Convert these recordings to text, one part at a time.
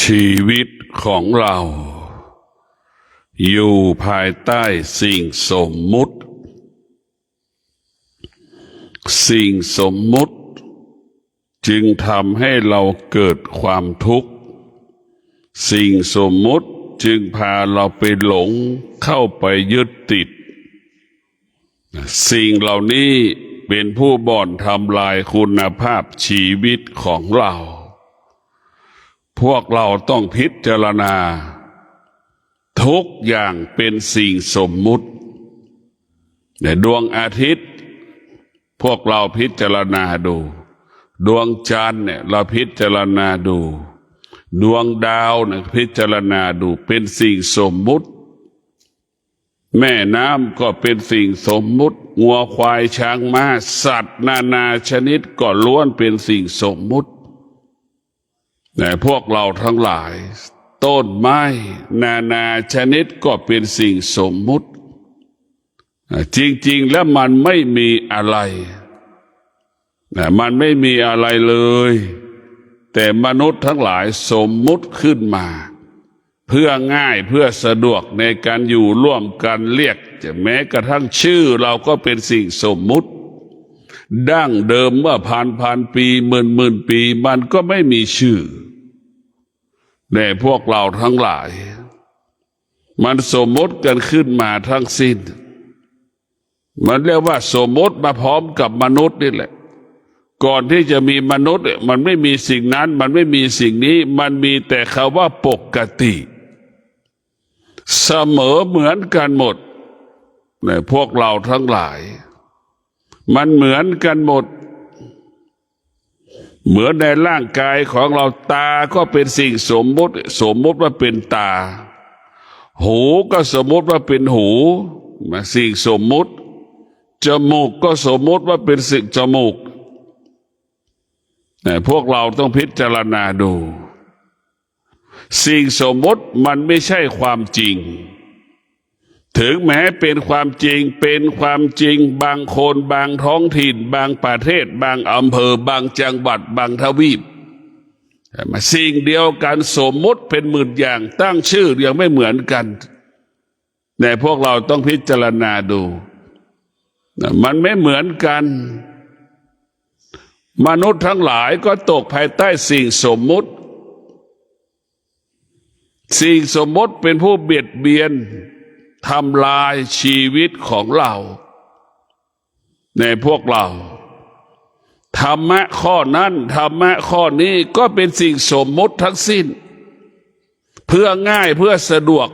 ชีวิตของเราอยู่ภายใต้สิ่งสมมุติสิ่งสมมุติจึงทำให้เราเกิดความทุกข์สิ่งสมมุติจึงพาเราไปหลงเข้าไปยึดติดสิ่งเหล่านี้เป็นผู้บ่อนทำลายคุณภาพชีวิตของเราพวกเราต้องพิจารณาทุกอย่างเป็นสิ่งสมมุติในดวงอาทิตย์พวกเราพิจารณาดูดวงจันทร์เนี่ยเราพิจารณาดูดวงดาวเนี่ยพิจารณาดูเป็นสิ่งสมมุติแม่น้ำก็เป็นสิ่งสมมุติงัวควายช้างม้าสัตว์นานาชนิดก็ล้วนเป็นสิ่งสมมุติแต่พวกเราทั้งหลายต้นไม้นานาชนิดก็เป็นสิ่งสมมุติจริงๆแล้วมันไม่มีอะไรมันไม่มีอะไรเลยแต่มนุษย์ทั้งหลายสมมุติขึ้นมาเพื่อง่ายเพื่อสะดวกในการอยู่ร่วมกันเรียกจะแม้กระทั่งชื่อเราก็เป็นสิ่งสมมุติดั้งเดิมเมื่อพันปีหมื่นปีมันก็ไม่มีชื่อแต่พวกเราทั้งหลายมันสมมติกันขึ้นมาทั้งสิ้นมันเรียกว่าสมมติมาพร้อมกับมนุษย์นี่แหละก่อนที่จะมีมนุษย์มันไม่มีสิ่งนั้นมันไม่มีสิ่งนี้มันมีแต่คำว่าปกติเสมอเหมือนกันหมดในพวกเราทั้งหลายมันเหมือนกันหมดเหมือนในร่างกายของเราตาก็เป็นสิ่งสมมุติว่าเป็นตาหูก็สมมุติว่าเป็นหูสิ่งสมมุติจมูกก็สมมุติว่าเป็นสิ่งจมูกแต่พวกเราต้องพิจารณาดูสิ่งสมมุติมันไม่ใช่ความจริงถึงแม้เป็นความจริงบางคนบางท้องถิ่นบางประเทศบางอำเภอบางจังหวัดบางทวีปสิ่งเดียวกันสมมุติเป็นหมื่นอย่างตั้งชื่อยังไม่เหมือนกันแต่พวกเราต้องพิจารณาดูมันไม่เหมือนกันมนุษย์ทั้งหลายก็ตกภายใต้สิ่งสมมุติสิ่งสมมุติเป็นผู้เบียดเบียนทำลายชีวิตของเราในพวกเราธรรมะข้อนั้นธรรมะข้อนี้ก็เป็นสิ่งสมมุติทั้งสิ้นเพื่อง่ายเพื่อสะดวก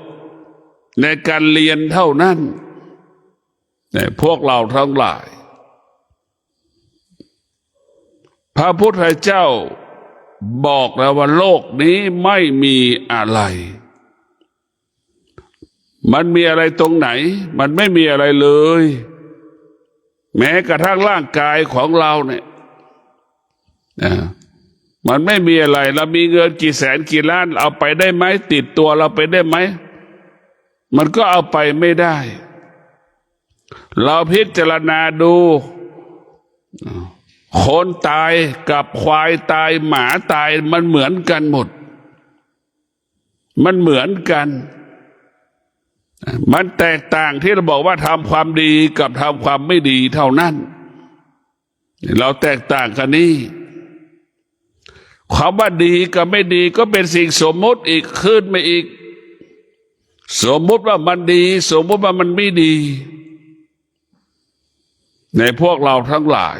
ในการเรียนเท่านั้นในพวกเราทั้งหลายพระพุทธเจ้าบอกแล้วว่าโลกนี้ไม่มีอะไรมันมีอะไรตรงไหนมันไม่มีอะไรเลยแม้กระทั่งร่างกายของเราเนี่ยมันไม่มีอะไรเรามีเงินกี่แสนกี่ล้านเอาไปได้ไหมติดตัวเราไปได้ไหมมันก็เอาไปไม่ได้เราพิจารณาดูคนตายกับควายตายหมาตายมันเหมือนกันหมดมันเหมือนกันมันแตกต่างที่เราบอกว่าทำความดีกับทำความไม่ดีเท่านั้นเราแตกต่างกันนี่ความว่าดีกับไม่ดีก็เป็นสิ่งสมมติอีกขึ้นมาอีกสมมติว่ามันดีสมมติว่ามันไม่ดีในพวกเราทั้งหลาย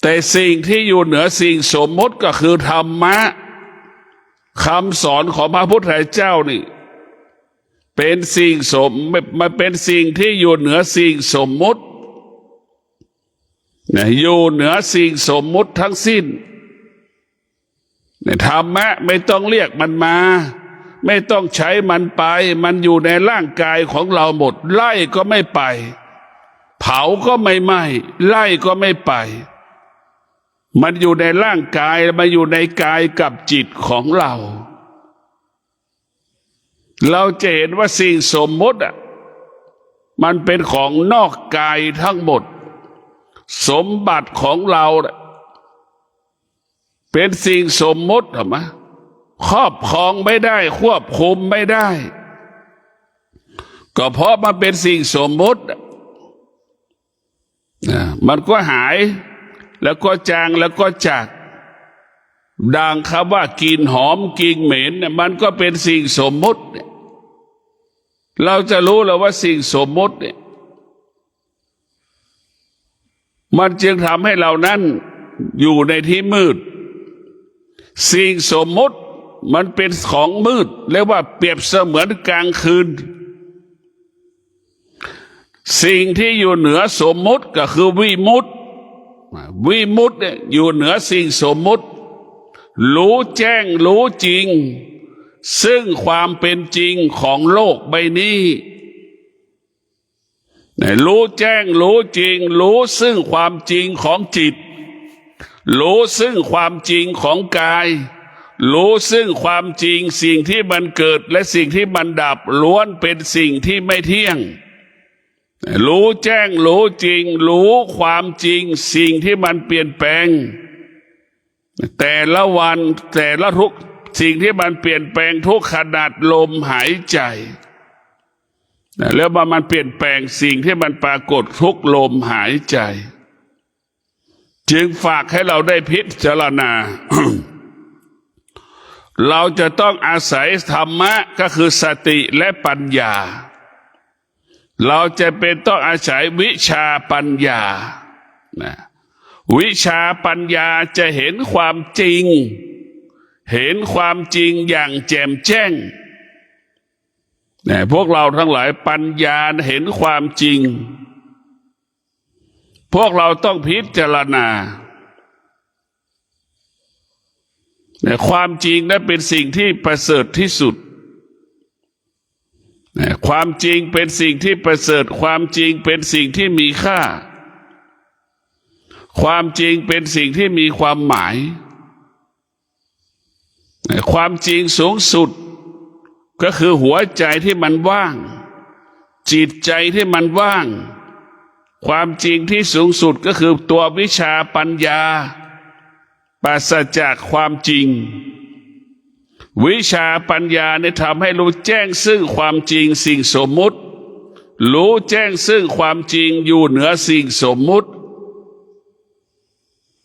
แต่สิ่งที่อยู่เหนือสิ่งสมมติก็คือธรรมะคำสอนของพระพุทธเจ้านี่เป็นสิ่งมันเป็นสิ่งที่อยู่เหนือสิ่งสมมุติอยู่เหนือสิ่งสมมุติทั้งสิ้นธรรมะไม่ต้องเรียกมันมาไม่ต้องใช้มันไปมันอยู่ในร่างกายของเราหมดไล่ก็ไม่ไปเผาก็ไม่ไหม้ไล่ก็ไม่ไปมันอยู่ในร่างกายมันอยู่ในกายกับจิตของเราเราจะเห็นว่าสิ่งสมมติมันเป็นของนอกกายทั้งหมดสมบัติของเราเป็นสิ่งสมมติเหรอมะ ครอบครองไม่ได้ควบคุมไม่ได้ก็เพราะมันเป็นสิ่งสมมุติมันก็หายแล้วก็จางแล้วก็จากดังคำว่ากลิ่นหอมกลิ่นเหม็นเนี่ยมันก็เป็นสิ่งสมมุติเราจะรู้แล้วว่าสิ่งสมมุติเนี่ยมันจึงทำให้เรานั้นอยู่ในที่มืดสิ่งสมมุติมันเป็นของมืดเรียกว่าเปรียบเสมือนกลางคืนสิ่งที่อยู่เหนือสมมุติก็คือวิมุตติวิมุตติเนี่ยอยู่เหนือสิ่งสมมุติรู้แจ้งรู้จริงซึ่งความเป็นจริงของโลกใบนี้รู้แจ้งรู้จริงรู้ซึ่งความจริงของจิตรู้ซึ่งความจริงของกายรู้ซึ่งความจริงสิ่งที่มันเกิดและสิ่งที่มันดับล้วนเป็นสิ่งที่ไม่เที่ยงรู้แจ้งรู้จริงรู้ความจริงสิ่งที่มันเปลี่ยนแปลงแต่ละวันแต่ละทุกสิ่งที่มันเปลี่ยนแปลงทุกขนาดลมหายใจแล้วมันเปลี่ยนแปลงสิ่งที่มันปรากฏทุกลมหายใจจึงฝากให้เราได้พิจารณา เราจะต้องอาศัยธรรมะก็คือสติและปัญญาเราจะเป็นต้องอาศัยวิชาปัญญาวิชาปัญญาจะเห็นความจริงเห็นความจริงอย่างแจ่มแจ้งพวกเราทั้งหลายปัญญาเห็นความจริงพวกเราต้องพิจารณาความจริงนั้นเป็นสิ่งที่ประเสริฐที่สุดความจริงเป็นสิ่งที่ประเสริฐความจริงเป็นสิ่งที่มีค่าความจริงเป็นสิ่งที่มีความหมายความจริงสูงสุดก็คือหัวใจที่มันว่างจิตใจที่มันว่างความจริงที่สูงสุดก็คือตัววิชาปัญญาปราศจากความจริงวิชาปัญญาเนี่ยทำให้รู้แจ้งซึ่งความจริงสิ่งสมมุติรู้แจ้งซึ่งความจริงอยู่เหนือสิ่งสมมุติ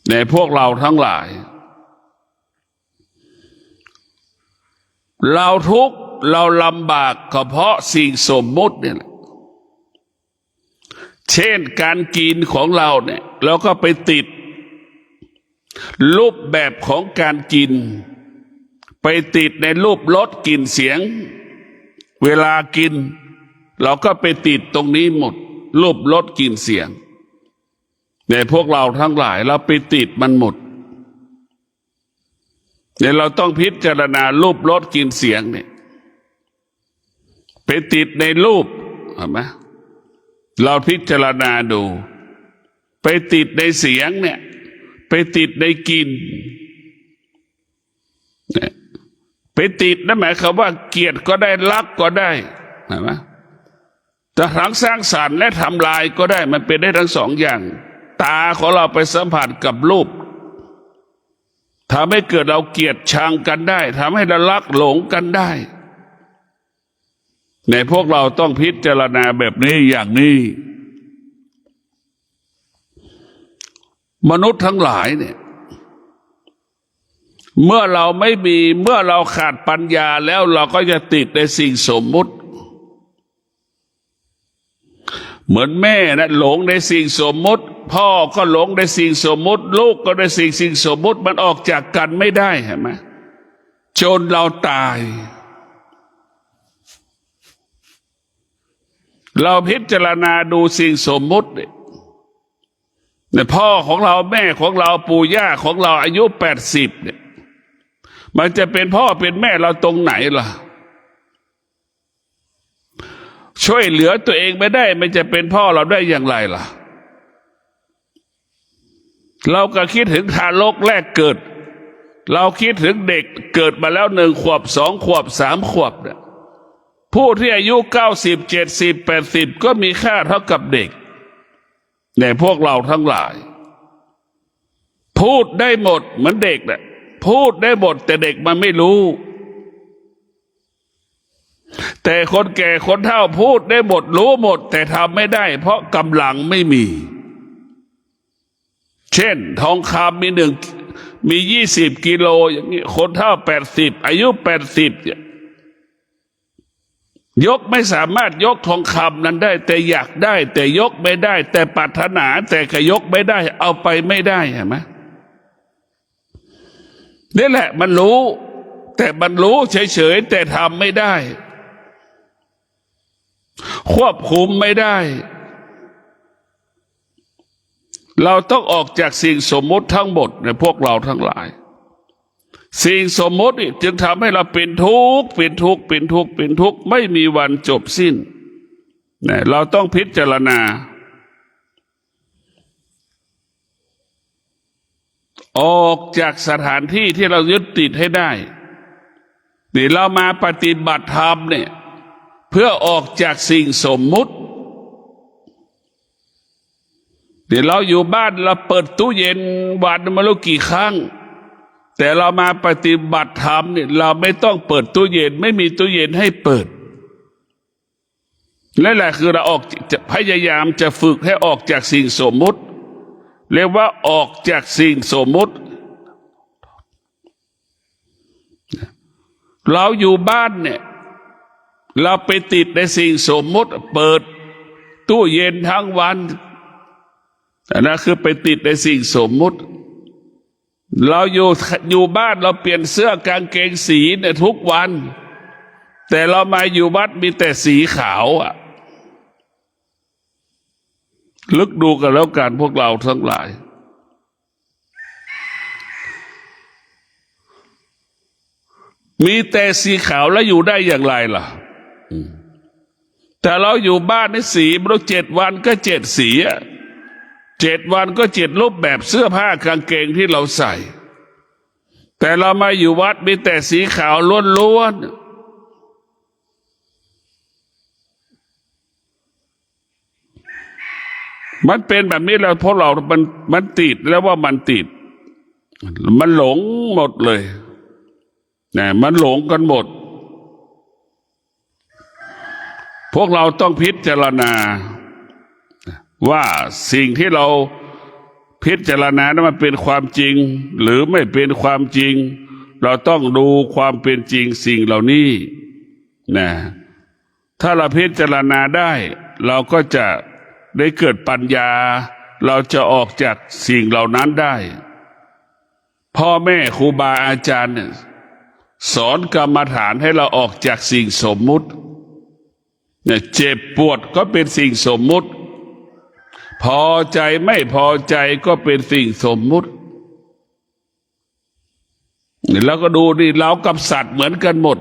ในพวกเราทั้งหลายเราทุกข์เราลำบากก็เพราะสิ่งสมมุติเนี่ยเช่นการกินของเราเนี่ยเราก็ไปติดรูปแบบของการกินไปติดในรูปรสกลิ่นเสียงเวลากินเราก็ไปติดตรงนี้หมดรูปรสกลิ่นเสียงในพวกเราทั้งหลายเราไปติดมันหมดเนี่ยเราต้องพิจารณารูปรสกลิ่นเสียงเนี่ยไปติดในรูปเห็นไหมเราพิจารณาดูไปติดในเสียงเนี่ยไปติดในกลิ่นเนี่ยไปติดนั่นหมายความว่าเกลียดก็ได้รักก็ได้เห็นไหมแต่ทั้งสร้างสรรค์และทำลายก็ได้มันเป็นได้ทั้งสองอย่างตาของเราไปสัมผัสกับรูปทำให้เกิดเราเกลียดชังกันได้ทำให้เรารักหลงกันได้ในพวกเราต้องพิจารณาแบบนี้อย่างนี้มนุษย์ทั้งหลายเนี่ยเมื่อเราไม่มีเมื่อเราขาดปัญญาแล้วเราก็จะติดในสิ่งสมมุติเหมือนแม่นะหลงในสิ่งสมมุติพ่อก็หลงในสิ่งสมมุติลูกก็ในสิ่งสมมุติมันออกจากกันไม่ได้เห็นไหมจนเราตายเราพิจารณาดูสิ่งสมมุติเนี่ยพ่อของเราแม่ของเราปู่ย่าของเราอายุ80เนี่ยมันจะเป็นพ่อเป็นแม่เราตรงไหนล่ะช่วยเหลือตัวเองไม่ได้มันจะเป็นพ่อเราได้อย่างไรล่ะเราก็คิดถึงทารกแรกเกิดเราคิดถึงเด็กเกิดมาแล้ว1 ขวบ2 ขวบ3 ขวบเนี่ยผู้ที่อายุ90 70 80ก็มีค่าเท่ากับเด็กในพวกเราทั้งหลายพูดได้หมดเหมือนเด็กเนี่ย พูดได้หมดแต่เด็กมันไม่รู้แต่คนแก่คนเฒ่าพูดได้หมดรู้หมดแต่ทำไม่ได้เพราะกำลังไม่มีเช่นทองคำมี20 กิโลอย่างนี้คนเฒ่า80อายุ80ยกไม่สามารถยกทองคำนั้นได้แต่อยากได้แต่ยกไม่ได้แต่ปรารถนาแต่ก็ยกไม่ได้เอาไปไม่ได้เห็นไหมนี่แหละมันรู้แต่มันรู้เฉยๆแต่ทำไม่ได้ควบคุมไม่ได้เราต้องออกจากสิ่งสมมติทั้งหมดในพวกเราทั้งหลายสิ่งสมมติจึงทำให้เราเป็นทุกข์เป็นทุกข์เป็นทุกข์เป็นทุกข์ไม่มีวันจบสิ้นเนี่ยเราต้องพิจารณาออกจากสถานที่ที่เรายึดติดให้ได้นี่เรามาปฏิบัติธรรมเนี่ยเพื่อออกจากสิ่งสมมุติเดี๋ยวเราอยู่บ้านเราเปิดตู้เย็นวันมาแล้วกี่ครั้งแต่เรามาปฏิบัติธรรมเนี่ยเราไม่ต้องเปิดตู้เย็นไม่มีตู้เย็นให้เปิดนั่นแหละคือเราจะพยายามจะฝึกให้ออกจากสิ่งสมมุติเรียกว่าออกจากสิ่งสมมุติเราอยู่บ้านเนี่ยเราไปติดในสิ่งสมมุติเปิดตู้เย็นทั้งวันนั่นคือไปติดในสิ่งสมมุติเราอยู่บ้านเราเปลี่ยนเสื้อกางเกงสีเนี่ยทุกวันแต่เรามาอยู่วัดมีแต่สีขาวลึกดูกันแล้วกันพวกเราทั้งหลายมีแต่สีขาวแล้วอยู่ได้อย่างไรล่ะแต่เราอยู่บ้านในสีเรา7 วันก็7 สี7 วันก็7 รูปแบบเสื้อผ้ากางเกงที่เราใส่แต่เรามาอยู่วัดมีแต่สีขาวล้วนๆมันเป็นแบบนี้แล้วเพราะเรามันติดแล้วว่ามันติดมันหลงหมดเลยเนี่ยมันหลงกันหมดพวกเราต้องพิจารณาว่าสิ่งที่เราพิจารณานั้นมันเป็นความจริงหรือไม่เป็นความจริงเราต้องดูความเป็นจริงสิ่งเหล่านี้นะถ้าเราพิจารณาได้เราก็จะได้เกิดปัญญาเราจะออกจากสิ่งเหล่านั้นได้พ่อแม่ครูบาอาจารย์สอนกรรมฐานให้เราออกจากสิ่งสมมุติเนี่ยเจ็บปวดก็เป็นสิ่งสมมุติพอใจไม่พอใจก็เป็นสิ่งสมมุติแล้วก็ดูนี่เรากับสัตว์เหมือนกันหมด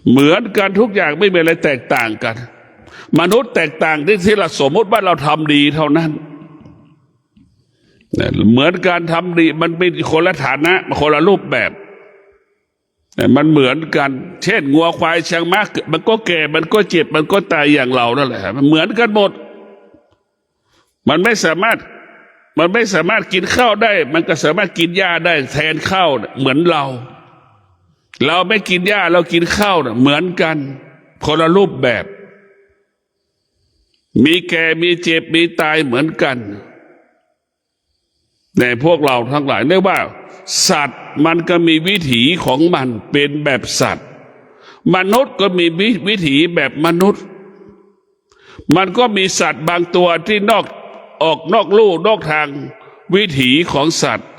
เหมือนกันทุกอย่างไม่มีอะไรแตกต่างกันมนุษย์แตกต่างที่เราสมมติว่าเราทำดีเท่านั้นเหมือนการทำดีมันเป็นคนละฐานะคนละรูปแบบมันเหมือนกันเช่นงัวควายช้างม้ามันก็แก่มันก็เจ็บมันก็ตายอย่างเรานั่นแหละมันเหมือนกันหมดมันไม่สามารถกินข้าวได้มันก็สามารถกินหญ้าได้แทนข้าวเหมือนเราไม่กินหญ้าเรากินข้าวเหมือนกันคนละรูปแบบมีแก่มีเจ็บมีตายเหมือนกันในพวกเราทั้งหลายเรียกว่าสัตว์มันก็มีวิถีของมันเป็นแบบสัตว์มนุษย์ก็มีวิถีแบบมนุษย์มันก็มีสัตว์บางตัวที่ออกนอกลู่นอกทางวิถีของสัตว์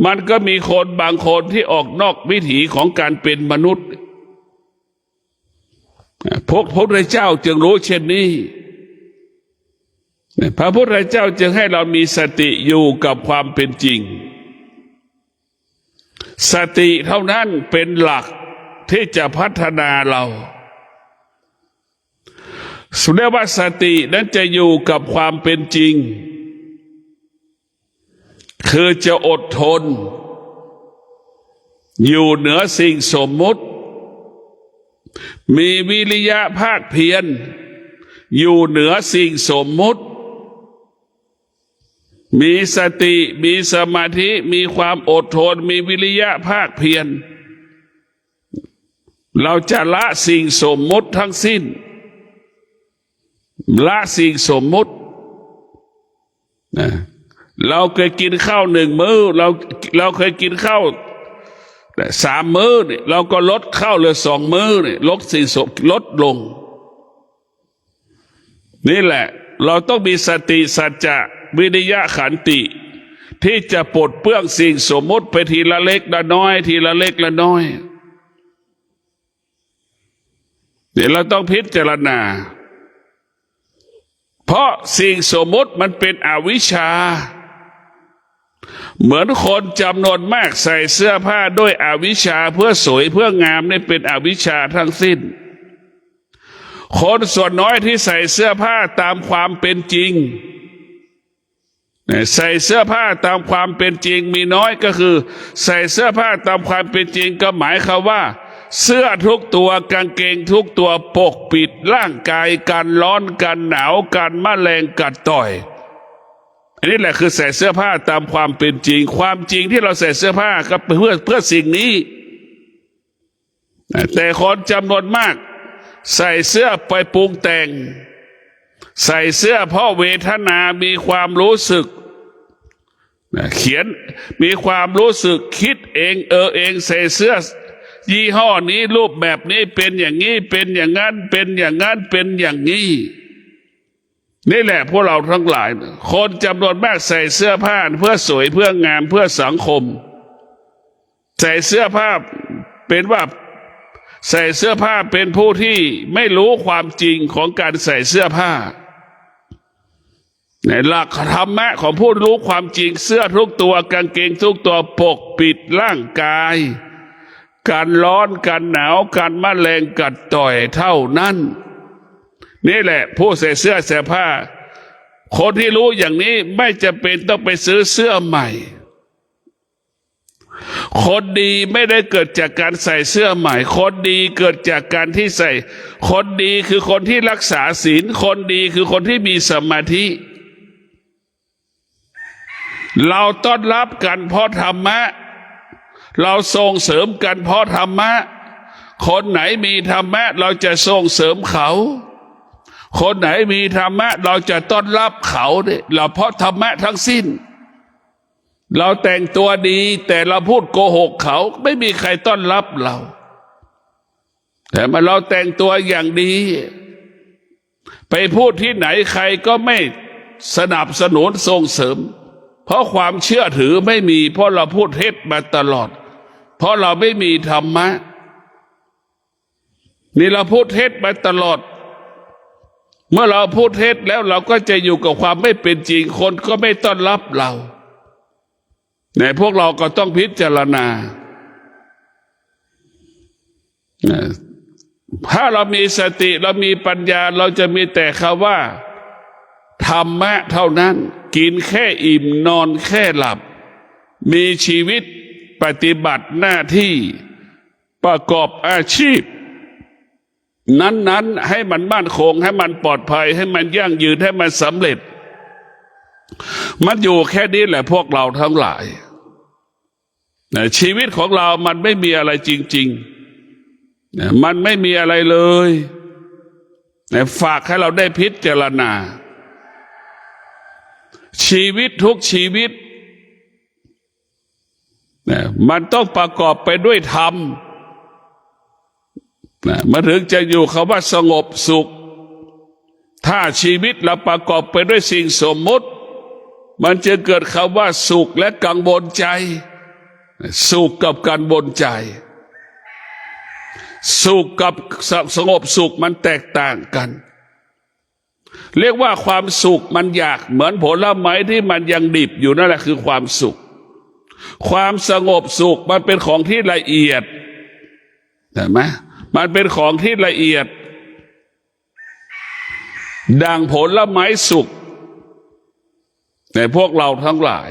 มันก็มีคนบางคนที่ออกนอกวิถีของการเป็นมนุษย์พระพุทธเจ้าจึงรู้เช่นนี้พระพุทธเจ้าจึงให้เรามีสติอยู่กับความเป็นจริงสติเท่านั้นเป็นหลักที่จะพัฒนาเราเรียกว่าสตินั้นจะอยู่กับความเป็นจริงคือจะอดทนอยู่เหนือสิ่งสมมุติมีวิริยะภาคเพียรอยู่เหนือสิ่งสมมุติ มีสติมีสมาธิมีความอดทนมีวิริยะภาคเพียรเราจะละสิ่งสมมุติทั้งสิ้นละสิ่งสมมุตินะเราเคยกินข้าว1 มื้อเราเคยกินข้าว3 มื้อเนี่ยเราก็ลดข้าวเหลือ2 มื้อเนี่ยลดสิ่งสมลดลงนี่แหละเราต้องมีสติสัจจะวิริยะขันติที่จะปลดเปลื้องสิ่งสมมุติไปทีละเล็กละน้อยทีละเล็กละน้อยเดี๋ยวเราต้องพิจารณาเพราะสิ่งสมมุติมันเป็นอวิชชาเหมือนคนจำนวนมากใส่เสื้อผ้าด้วยอวิชชาเพื่อสวยเพื่องามนี่เป็นอวิชชาทั้งสิ้นคนส่วนน้อยที่ใส่เสื้อผ้าตามความเป็นจริงใส่เสื้อผ้าตามความเป็นจริงมีน้อยก็คือใส่เสื้อผ้าตามความเป็นจริงก็หมายความว่าเสื้อทุกตัวกางเกงทุกตัวปกปิดร่างกายกันร้อนกันหนาวกันแมลงกัดต่อยอันนี้แหละคือใส่เสื้อผ้าตามความเป็นจริงความจริงที่เราใส่เสื้อผ้าก็เพื่อสิ่งนี้แต่คนจำนวนมากใส่เสื้อไปปรุงแต่งใส่เสื้อเพราะเวทนามีความรู้สึกเขียนมีความรู้สึกคิดเองเองใส่เสื้อยี่ห้อนี้รูปแบบนี้เป็นอย่างนี้เป็นอย่างนั้นเป็นอย่างนั้นเป็นอย่างนี้นี่แหละพวกเราทั้งหลายคนจำนวนมากใส่เสื้อผ้าเพื่อสวยเพื่องามเพื่อสังคมใส่เสื้อผ้าเป็นว่าใส่เสื้อผ้าเป็นผู้ที่ไม่รู้ความจริงของการใส่เสื้อผ้าในหลักธรรมะของผู้รู้ความจริงเสื้อทุกตัวกางเกงทุกตัวปกปิดร่างกายกันร้อนกันหนาวกันแมลงกัดต่อยเท่านั้นนี่แหละผู้ใส่เสื้อใส่ผ้าคนที่รู้อย่างนี้ไม่จำเป็นต้องไปซื้อเสื้อใหม่คนดีไม่ได้เกิดจากการใส่เสื้อใหม่คนดีเกิดจากการที่ใส่คนดีคือคนที่รักษาศีลคนดีคือคนที่มีสมาธิเราต้อนรับกันเพราะธรรมะเราส่งเสริมกันเพราะธรรมะคนไหนมีธรรมะเราจะส่งเสริมเขาคนไหนมีธรรมะเราจะต้อนรับเขาเนี่ยเราเพราะธรรมะทั้งสิ้นเราแต่งตัวดีแต่เราพูดโกหกเขาไม่มีใครต้อนรับเราแต่มาเราแต่งตัวอย่างดีไปพูดที่ไหนใครก็ไม่สนับสนุนส่งเสริมเพราะความเชื่อถือไม่มีเพราะเราพูดเท็จมาตลอดเพราะเราไม่มีธรรมะนี่เราพูดเท็จมาตลอดเมื่อเราพูดเท็จแล้วเราก็จะอยู่กับความไม่เป็นจริงคนก็ไม่ต้อนรับเราในพวกเราก็ต้องพิจารณาถ้าเรามีสติเรามีปัญญาเราจะมีแต่คำว่าธรรมะเท่านั้นกินแค่อิ่มนอนแค่หลับมีชีวิตปฏิบัติหน้าที่ประกอบอาชีพนั้นให้มันมั่นคงให้มันปลอดภัยให้มันยั่งยืนให้มันสำเร็จมันอยู่แค่นี้แหละพวกเราทั้งหลายชีวิตของเรามันไม่มีอะไรจริงๆมันไม่มีอะไรเลยฝากให้เราได้พิจารณาชีวิตทุกชีวิตมันต้องประกอบไปด้วยธรรมมันถึงจะอยู่คำว่าสงบสุขถ้าชีวิตเราประกอบไปด้วยสิ่งสมมุติมันจะเกิดคำว่าสุขและกังวลใจสุขกับกังวลใจสุขกับสงบสุขมันแตกต่างกันเรียกว่าความสุขมันอยากเหมือนผลไม้ที่มันยังดิบอยู่นั่นแหละคือความสุขความสงบสุขมันเป็นของที่ละเอียดเห็นไหมมันเป็นของที่ละเอียดดังผลไม้สุกในพวกเราทั้งหลาย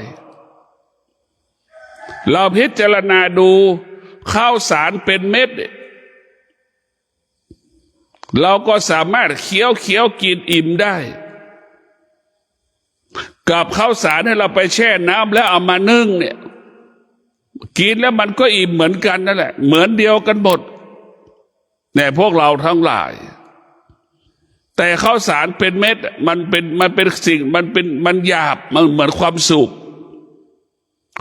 เราพิจารณาดูข้าวสารเป็นเม็ดเราก็สามารถเคี้ยวกินอิ่มได้ กับข้าวสารให้เราไปแช่น้ำแล้วเอามานึ่งเนี่ยกินแล้วมันก็อิ่มเหมือนกันนั่นแหละเหมือนเดียวกันหมดเนี่ยพวกเราทั้งหลายแต่ข้าวสารเป็นเม็ดมันเป็นสิ่งมันหยาบมันเหมือนความสุข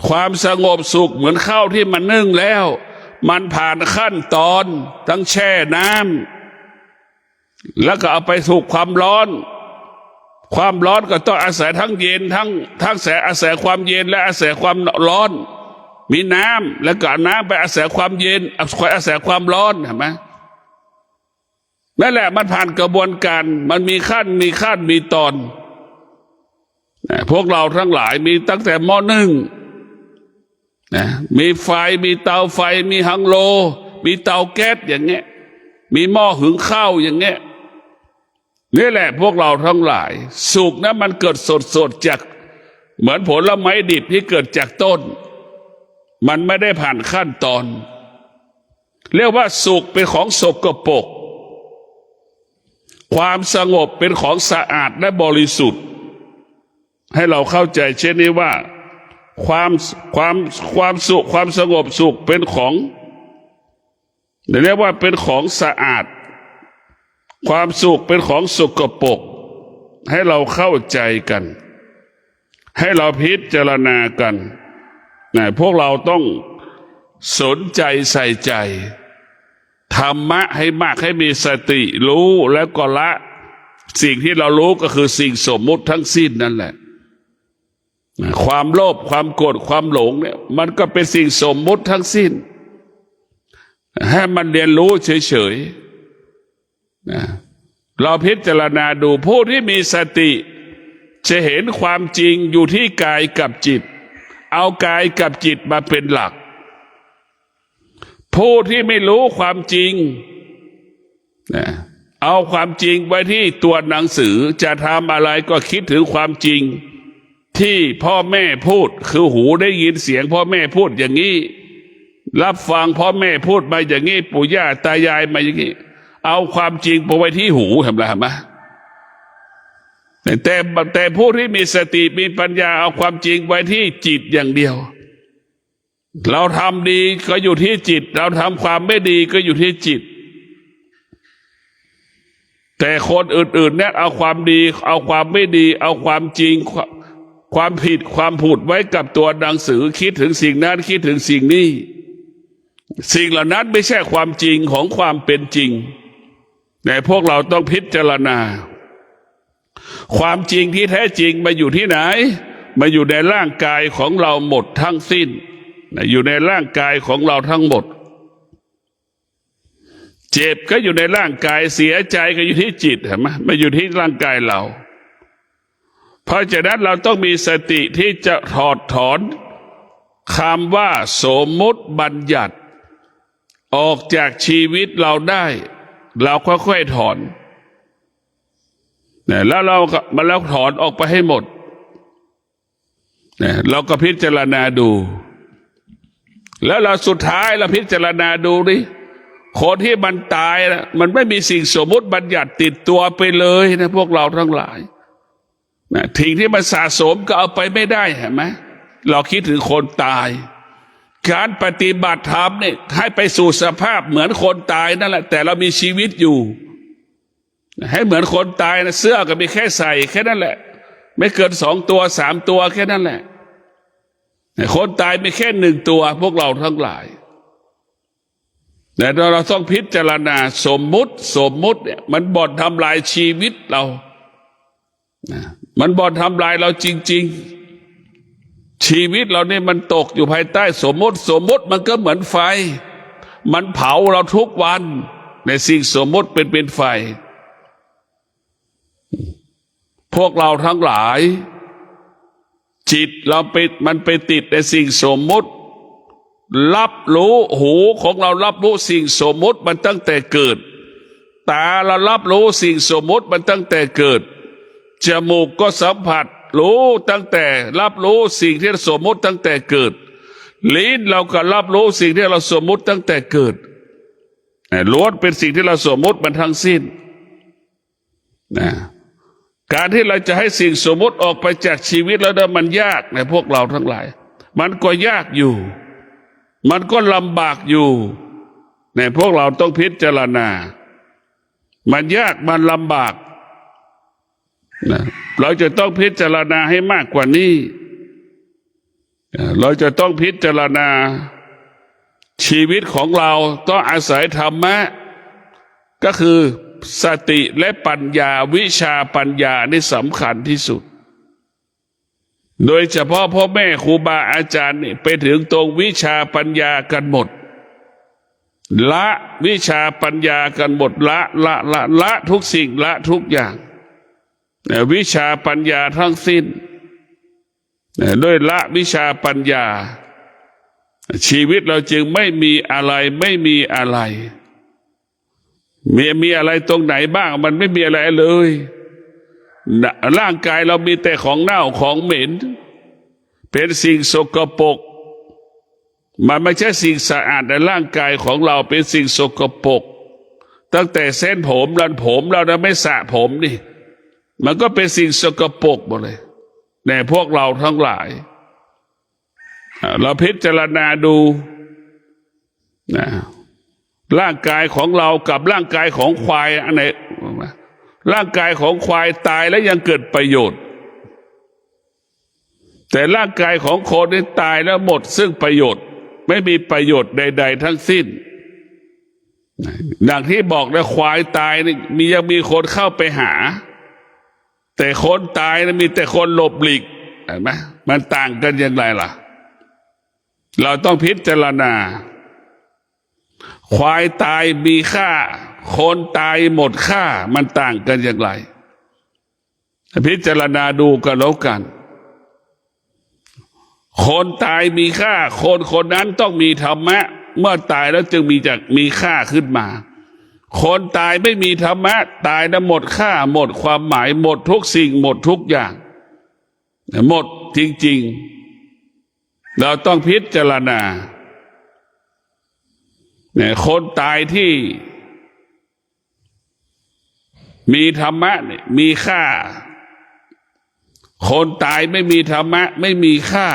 ความสงบสุขเหมือนข้าวที่มันนึ่งแล้วมันผ่านขั้นตอนทั้งแช่น้ำแล้วก็เอาไปถูกความร้อนก็ต้องอาศัยทั้งเย็นทั้งอาศัยความเย็นและอาศัยความร้อนมีน้ำแล้วก็น้ำไปอาศัยความเย็นอาศัยความร้อนเห็นไหมนั่นแหละมันผ่านกระบวนการมันมีขั้นมีตอนพวกเราทั้งหลายมีตั้งแต่หม้อนึ่งมีไฟมีเตาไฟมีฮังโลมีเตาแก๊สอย่างเงี้ยมีหม้อหุงข้าวอย่างเงี้ยนี่แหละพวกเราทั้งหลายสุกนะมันเกิดสดจากเหมือนผลไม้ดิบที่เกิดจากต้นมันไม่ได้ผ่านขั้นตอนเรียกว่าสุกเป็นของสกปรกความสงบเป็นของสะอาดและบริสุทธิ์ให้เราเข้าใจเช่นนี้ว่าความสุขความสงบสุขเป็นของเรียกว่าเป็นของสะอาดความสุขเป็นของสกปรกให้เราเข้าใจกันให้เราพิจารณากันพวกเราต้องสนใจใส่ใจธรรมะให้มากให้มีสติรู้แล้วก็ละสิ่งที่เรารู้ก็คือสิ่งสมมุติทั้งสิ้นนั่นแหละความโลภความโกรธความหลงเนี่ยมันก็เป็นสิ่งสมมุติทั้งสิ้นให้มันเรียนรู้เฉยๆเราพิจารณาดูผู้ที่มีสติจะเห็นความจริงอยู่ที่กายกับจิตเอากายกับจิตมาเป็นหลักผู้ที่ไม่รู้ความจริงเอาความจริงไว้ที่ตัวหนังสือจะทำอะไรก็คิดถึงความจริงที่พ่อแม่พูดคือหูได้ยินเสียงพ่อแม่พูดอย่างนี้รับฟังพ่อแม่พูดมาอย่างนี้ปู่ย่าตายายมาอย่างนี้เอาความจริงไปไว้ที่หูเห็นไหมแต่ผู้ที่มีสติมีปัญญาเอาความจริงไว้ที่จิตอย่างเดียวเราทำดีก็อยู่ที่จิตเราทำความไม่ดีก็อยู่ที่จิตแต่คนอื่นๆเนี่ยเอาความดีเอาความไม่ดีเอาความจริงความผิดความพูดไว้กับตัวหนังสือคิดถึงสิ่งนั้นคิดถึงสิ่งนี้สิ่งเหล่านั้นไม่ใช่ความจริงของความเป็นจริงแต่พวกเราต้องพิจารณาความจริงที่แท้จริงมาอยู่ที่ไหนมาอยู่ในร่างกายของเราหมดทั้งสิ้นอยู่ในร่างกายของเราทั้งหมดเจ็บก็อยู่ในร่างกายเสียใจก็อยู่ที่จิตเห็นไหมไม่อยู่ที่ร่างกายเราเพราะฉะนั้นเราต้องมีสติที่จะถอดถอนคำว่าสมมุติบัญญัติออกจากชีวิตเราได้เราค่อยๆถอนแล้วเราถอนออกไปให้หมดเราก็พิจารณาดูแล้วเราสุดท้ายเราพิจารณาดูดิคนที่มันตายนะมันไม่มีสิ่งสมมุติบัญญัติติดตัวไปเลยนะพวกเราทั้งหลายทิ้งที่มันสะสมก็เอาไปไม่ได้เห็นไหมเราคิดถึงคนตายการปฏิบัติธรรมเนี่ยให้ไปสู่สภาพเหมือนคนตายนั่นแหละแต่เรามีชีวิตอยู่ให้เหมือนคนตายนะเสื้อก็มีแค่ใส่แค่นั้นแหละไม่เกิน2 ตัว3 ตัวแค่นั้นแหละคนตายมีแค่1 ตัวพวกเราทั้งหลายแต่เราต้องพิจารณาสมมุติเนี่ยมันบ่อนทำลายชีวิตเรามันบ่อนทำลายเราจริงๆชีวิตเราเนี่ยมันตกอยู่ภายใต้สมมุติมันก็เหมือนไฟมันเผาเราทุกวันในสิ่งสมมุติเป็นไฟพวกเราทั้งหลายจิตเรามันไปติดในสิ่งสมมุติรับรู้หูของเรารับรู้สิ่งสมมุติมันตั้งแต่เกิดตาเรารับรู้สิ่งสมมุติมันตั้งแต่เกิดจมูกก็สัมผัสรู้ตั้งแต่รับรู้สิ่งที่สมมุติตั้งแต่เกิดลิ้นเราก็รับรู้สิ่งที่เราสมมุติตั้งแต่เกิดล้วนเป็นสิ่งที่เราสมมุติมันทั้งสิ้น การที่เราจะให้สิ่งสมมติออกไปจากชีวิตแล้วมันยากในพวกเราทั้งหลายมันก็ยากอยู่มันก็ลำบากอยู่ในพวกเราต้องพิจารณามันยากมันลำบากนะเราจะต้องพิจารณาให้มากกว่านี้เราจะต้องพิจารณาชีวิตของเราต้องอาศัยธรรมะก็คือสติและปัญญาวิชาปัญญานี่สำคัญที่สุดโดยเฉพาะพ่อแม่ครูบาอาจารย์นี่ไปถึงตรงวิชาปัญญากันหมดละวิชาปัญญากันหมดละทุกสิ่งละทุกอย่างวิชาปัญญาทั้งสิ้นด้วยละวิชาปัญญาชีวิตเราจึงไม่มีอะไรไม่มีอะไรมีอะไรตรงไหนบ้างมันไม่มีอะไรเลยร่างกายเรามีแต่ของเน่าของเหม็นเป็นสิ่งสกปรกมันไม่ใช่สิ่งสะอาดในร่างกายของเราเป็นสิ่งสกปรกตั้งแต่เส้นผมรันผมเราไม่สระผมนี่มันก็เป็นสิ่งสกปรกหมดเลยในพวกเราทั้งหลายเราพิจารณาดูนะร่างกายของเรากับร่างกายของควายอันไหนร่างกายของควายตายแล้วยังเกิดประโยชน์แต่ร่างกายของคนนี่ตายแล้วหมดซึ่งประโยชน์ไม่มีประโยชน์ใดๆทั้งสิ้นดังที่บอกนะควายตายนี่ยังมีคนเข้าไปหาแต่คนตายนะมีแต่คนหลบหลีกเห็นไหมมันต่างกันอย่างไรล่ะเราต้องพิจารณาควายตายมีค่าคนตายหมดค่ามันต่างกันอย่างไรพิจารณาดูกันแล้วกันคนตายมีค่าคนนั้นต้องมีธรรมะเมื่อตายแล้วจึงมีค่าขึ้นมาคนตายไม่มีธรรมะตายแล้วหมดค่าหมดความหมายหมดทุกสิ่งหมดทุกอย่างหมดจริงๆเราต้องพิจารณาเนี่ยคนตายที่มีธรรมะเนี่ยมีค่าคนตายไม่มีธรรมะไม่มีค่า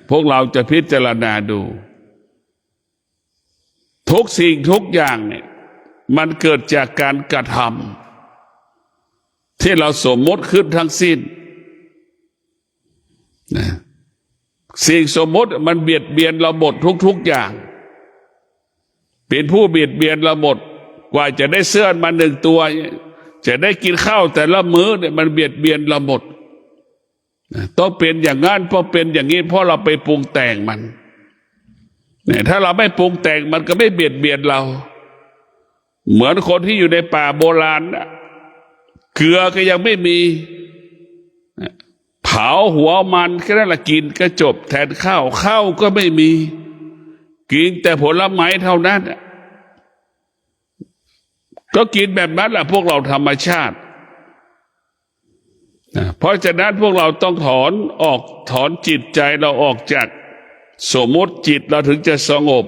พวกเราจะพิจารณาดูทุกสิ่งทุกอย่างเนี่ยมันเกิดจากการกระทำที่เราสมมติขึ้นทั้งสิ้นสิ่งสมมติมันเบียดเบียนเราหมดทุกอย่าง เป็นผู้เบียดเบียนเราหมดกว่าจะได้เสื้อมาหนึ่งตัวจะได้กินข้าวแต่ละมื้อเนี่ยมันเบียดเบียนเราหมดต้องเป็นอย่างนั้นเพราะเป็นอย่างนี้เพราะเราไปปรุงแต่งมันเนี่ยถ้าเราไม่ปรุงแต่งมันก็ไม่เบียดเบียนเราเหมือนคนที่อยู่ในป่าโบราณเกลือก็ยังไม่มีเผาหัวมันแค่นั้นละกินก็จบแทนข้าวก็ไม่มีกินแต่ผลไม้เท่านั้นก็กินแบบนั้นแหละพวกเราธรรมชาติเพราะฉะนั้นพวกเราต้องถอนจิตใจเราออกจากสมมติจิตเราถึงจะสงบ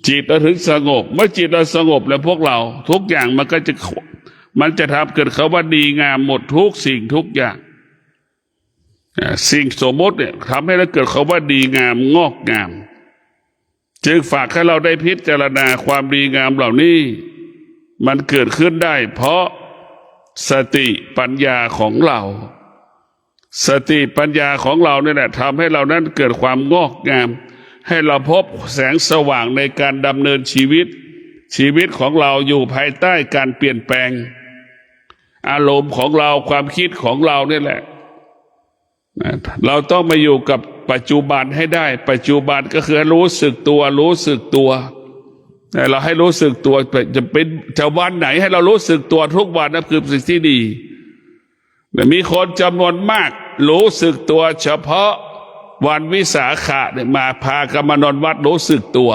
จิตเราถึงสงบเมื่อจิตเราสงบแล้วพวกเราทุกอย่างมันจะทำเกิดคำว่าดีงามหมดทุกสิ่งทุกอย่างสิ่งสมมติเนี่ยทำให้เราเกิดคำว่าดีงามงอกงามจึงฝากให้เราได้พิจารณาความดีงามเหล่านี้มันเกิดขึ้นได้เพราะสติปัญญาของเราสติปัญญาของเราเนี่ยแหละทำให้เรานั้นเกิดความงอกงามให้เราพบแสงสว่างในการดำเนินชีวิตของเราอยู่ภายใต้การเปลี่ยนแปลงอารมณ์ของเราความคิดของเราเนี่ยแหละเราต้องมาอยู่กับปัจจุบันให้ได้ปัจจุบันก็คือรู้สึกตัวเราให้รู้สึกตัวจะวันไหนให้เรารู้สึกตัวทุกวันนั่นคือสิ่งที่ดีมีคนจำนวนมากรู้สึกตัวเฉพาะวันวิสาขะเนี่ยมาพากันมานอนวัดรู้สึกตัว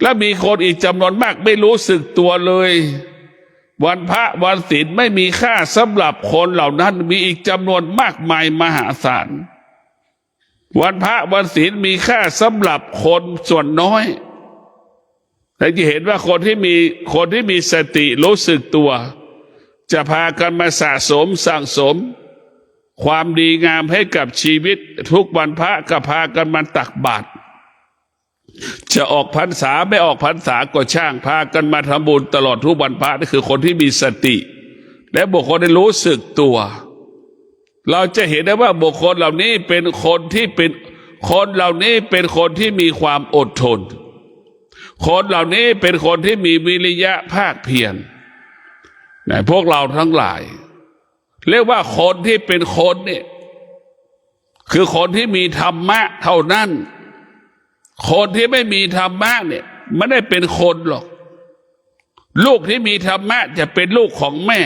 แล้วมีคนอีกจำนวนมากไม่รู้สึกตัวเลยวันพระวันศีลไม่มีค่าสำหรับคนเหล่านั้นมีอีกจำนวนมากมายมหาศาลวันพระวันศีลมีค่าสำหรับคนส่วนน้อยแต่จะเห็นว่าคนที่มีสติรู้สึกตัว จะพากันมาสะสมสั่งสมความดีงามให้กับชีวิตทุกวันพระก็พากันมาตักบาตรจะออกพรรษาไม่ออกพรรษาก็ช่างพากันมาทำบุญตลอดทุกวันพระนี่คือคนที่มีสติและบุคคลที่รู้สึกตัวเราจะเห็นได้ว่าบุคคลเหล่านี้เป็นคนที่เป็นคนเหล่านี้เป็นคนที่มีความอดทนคนเหล่านี้เป็นคนที่มีวิริยะภาคเพียรพวกเราทั้งหลายเรียกว่าคนที่เป็นคนเนี่ยคือคนที่มีธรรมะเท่านั้นคนที่ไม่มีธรรมะเนี่ยไม่ได้เป็นคนหรอกลูกที่มีธรรมะจะเป็นลูกของแม่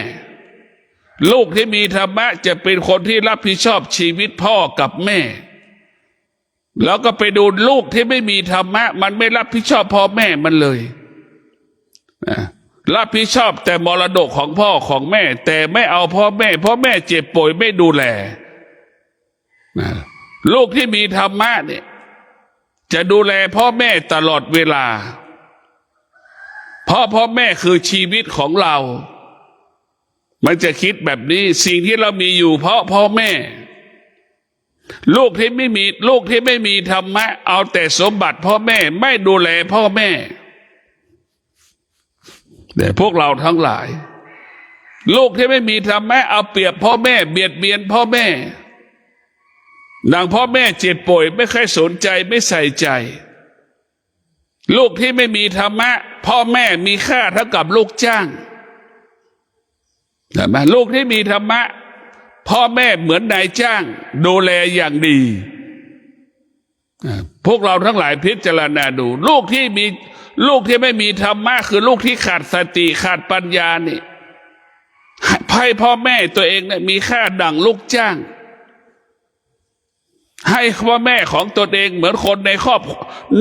ลูกที่มีธรรมะจะเป็นคนที่รับผิดชอบชีวิตพ่อกับแม่แล้วก็ไปดูลูกที่ไม่มีธรรมะมันไม่รับผิดชอบพ่อแม่มันเลยรับผิดชอบแต่มรดกของพ่อของแม่แต่ไม่เอาพ่อแม่เจ็บป่วยไม่ดูแลลูกที่มีธรรมะเนี่ยจะดูแลพ่อแม่ตลอดเวลาเพราะพ่อแม่คือชีวิตของเรามันจะคิดแบบนี้สิ่งที่เรามีอยู่เพราะพ่อแม่ลูกที่ไม่มีธรรมะเอาแต่สมบัติพ่อแม่ไม่ดูแลพ่อแม่แต่พวกเราทั้งหลายลูกที่ไม่มีธรรมะเอาเปรียบพ่อแม่เบียดเบียนพ่อแม่ดังพ่อแม่เจ็บป่วยไม่เคยสนใจไม่ใส่ใจลูกที่ไม่มีธรรมะพ่อแม่มีค่าเท่ากับลูกจ้างแต่ลูกที่มีธรรมะพ่อแม่เหมือนนายจ้างดูแลอย่างดีพวกเราทั้งหลายพิจารณาดูลูกที่ไม่มีธรรมะคือลูกที่ขาดสติขาดปัญญานี่ให้พ่อแม่ตัวเองเนี่ยมีค่าดั่งลูกจ้างให้พ่อแม่ของตนเองเหมือนคนใน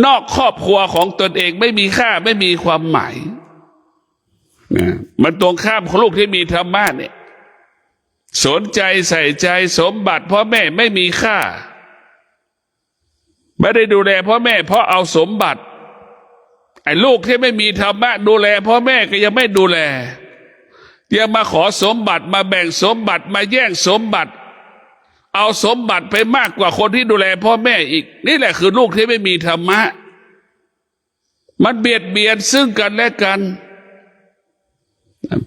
นอกครอบครัวของตนเองไม่มีค่าไม่มีความหมายมันตรงข้ามของลูกที่มีธรรมะเนี่ยสนใจใส่ใจสมบัติพ่อแม่ไม่มีค่าไม่ได้ดูแลพ่อแม่เพราะเอาสมบัติไอ้ลูกที่ไม่มีธรรมะดูแลพ่อแม่ก็ยังไม่ดูแลยังมาขอสมบัติมาแบ่งสมบัติมาแย่งสมบัติเอาสมบัติไปมากกว่าคนที่ดูแลพ่อแม่อีกนี่แหละคือลูกที่ไม่มีธรรมะมันเบียดเบียนซึ่งกันและกัน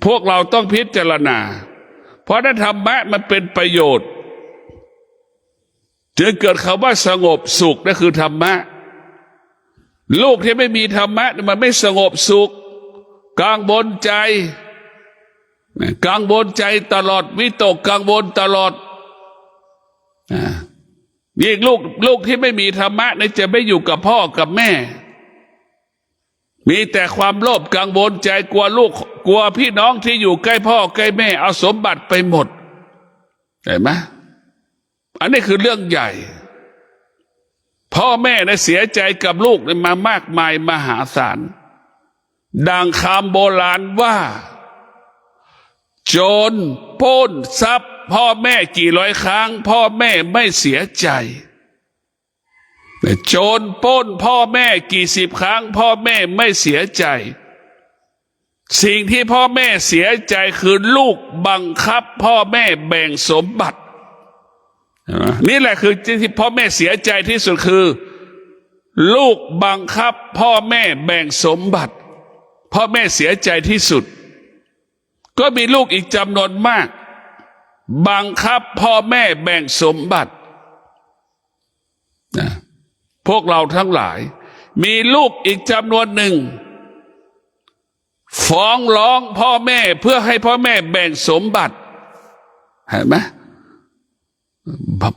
พวกเราต้องพิจารณาเพราะนั้นธรรมะมันเป็นประโยชน์จึงเกิดคำว่าสงบสุขนั่นคือธรรมะลูกที่ไม่มีธรรมะมันไม่สงบสุขกังวลใจตลอดวิตกกังวลตลอดยิ่งลูกที่ไม่มีธรรมะนี่จะไม่อยู่กับพ่อกับแม่มีแต่ความโลภกังวลใจกลัวลูกกลัวพี่น้องที่อยู่ใกล้พ่อใกล้แม่เอาสมบัติไปหมดเห็นไหมอันนี้คือเรื่องใหญ่พ่อแม่นะเสียใจกับลูกมามากมายมหาศาลดังคำโบราณว่าโจรปล้นทรัพย์พ่อแม่กี่ร้อยครั้งพ่อแม่ไม่เสียใจแต่โจรปล้นพ่อแม่กี่สิบครั้งพ่อแม่ไม่เสียใจสิ่งที่พ่อแม่เสียใจคือลูกบังคับพ่อแม่แบ่งสมบัตินี่แหละคือที่พ่อแม่เสียใจที่สุดคือลูกบังคับพ่อแม่แบ่งสมบัติพ่อแม่เสียใจที่สุดก็มีลูกอีกจำนวนมากบังคับพ่อแม่แบ่งสมบัติพวกเราทั้งหลายมีลูกอีกจำนวนหนึ่งฟ้องร้องพ่อแม่เพื่อให้พ่อแม่แบ่งสมบัติเห็นไหม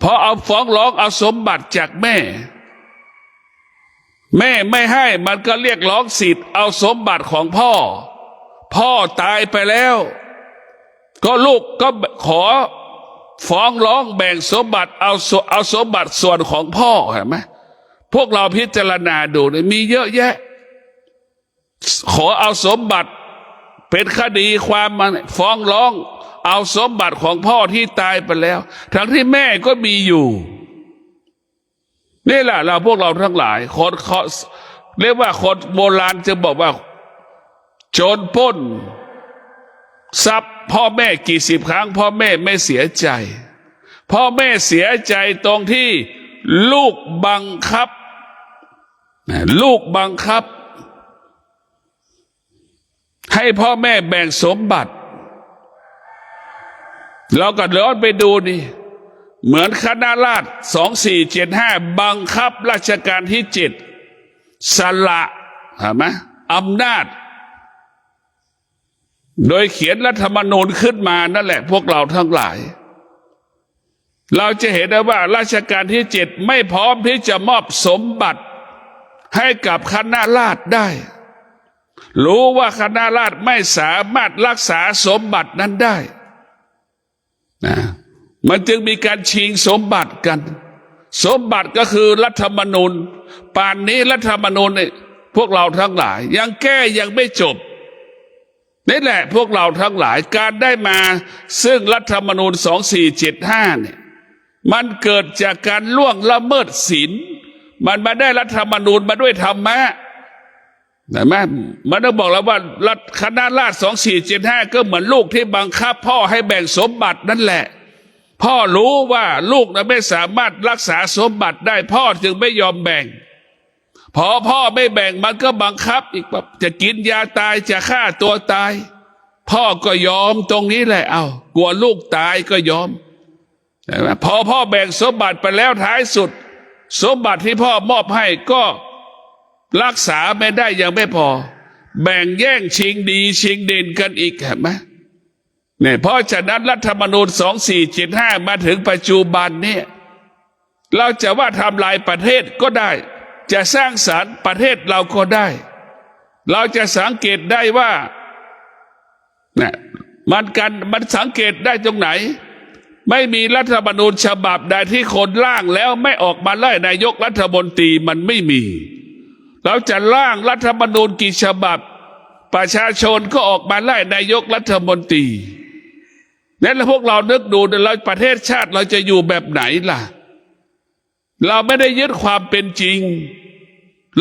พอเอาฟ้องร้องเอาสมบัติจากแม่ไม่ให้มันก็เรียกร้องสิทธิ์เอาสมบัติของพ่อตายไปแล้วก็ลูกก็ขอฟ้องร้องแบ่งสมบัติเอาสมบัติส่วนของพ่อเห็นไหมพวกเราพิจารณาดูมีเยอะแยะขอเอาสมบัติเป็นคดีความมาฟ้องร้องเอาสมบัติของพ่อที่ตายไปแล้วทั้งที่แม่ก็มีอยู่นี่แหละพวกเราทั้งหลายคนเรียกว่าคนโบราณจะบอกว่าโจรปล้นทรัพย์พ่อ พ่อแม่กี่สิบครั้งพ่อแม่ไม่เสียใจพ่อแม่เสียใจตรงที่ลูกบังคับลูกบังคับให้พ่อแม่แบ่งสมบัติเราก็ย้อนไปดูนี่เหมือนคณะราษฎร2475บังคับรัชกาลที่7สละเห็นไหมอำนาจโดยเขียนรัฐธรรมนูญขึ้นมานั่นแหละพวกเราทั้งหลายเราจะเห็นได้ว่ารัชกาลที่7ไม่พร้อมที่จะมอบสมบัติให้กับคณะราษฎรได้รู้ว่าคณะราษฎรไม่สามารถรักษาสมบัตินั้นได้นะมันจึงมีการชิงสมบัติกันสมบัติก็คือรัฐธรรมนูญป่านนี้รัฐธรรมนูญเนี่ยพวกเราทั้งหลายยังแก้ยังไม่จบนี่แหละพวกเราทั้งหลายการได้มาซึ่งรัฐธรรมนูญ2475เนี่ยมันเกิดจากการล่วงละเมิดศีลมันมาได้รัฐธรรมนูญมาด้วยธรรมะเห็นไหมมันต้องบอกแล้วว่าคณะราษฎร2475ก็เหมือนลูกที่บังคับพ่อให้แบ่งสมบัตินั่นแหละพ่อรู้ว่าลูกไม่สามารถรักษาสมบัติได้พ่อจึงไม่ยอมแบ่งพอพ่อไม่แบ่งมันก็บังคับอีกจะกินยาตายจะฆ่าตัวตายพ่อก็ยอมตรงนี้แหละเอากลัวลูกตายก็ยอมพอพ่อแบ่งสมบัติไปแล้วท้ายสุดสมบัติที่พ่อมอบให้ก็รักษาไม่ได้ยังไม่พอแบ่งแย่งชิงดีชิงเด่นกันอีกเห็นไหมเนี่ยเพราะฉะนั้นรัฐธรรมนูญ2475มาถึงปัจจุบันเนี่ยเราจะว่าทำลายประเทศก็ได้จะสร้างสรรค์ประเทศเราก็ได้เราจะสังเกตได้ว่าเนี่ยมันสังเกตได้ตรงไหนไม่มีรัฐธรรมนูญฉบับใดที่คนร่างแล้วไม่ออกมาไล่นายกรัฐมนตรีมันไม่มีเราจะร่างรัฐธรรมนูญกี่ฉบับประชาชนก็ออกมาไล่นายกรัฐมนตรีนั้นแล้วพวกเรานึกดูแล้วประเทศชาติเราจะอยู่แบบไหนล่ะเราไม่ได้ยึดความเป็นจริง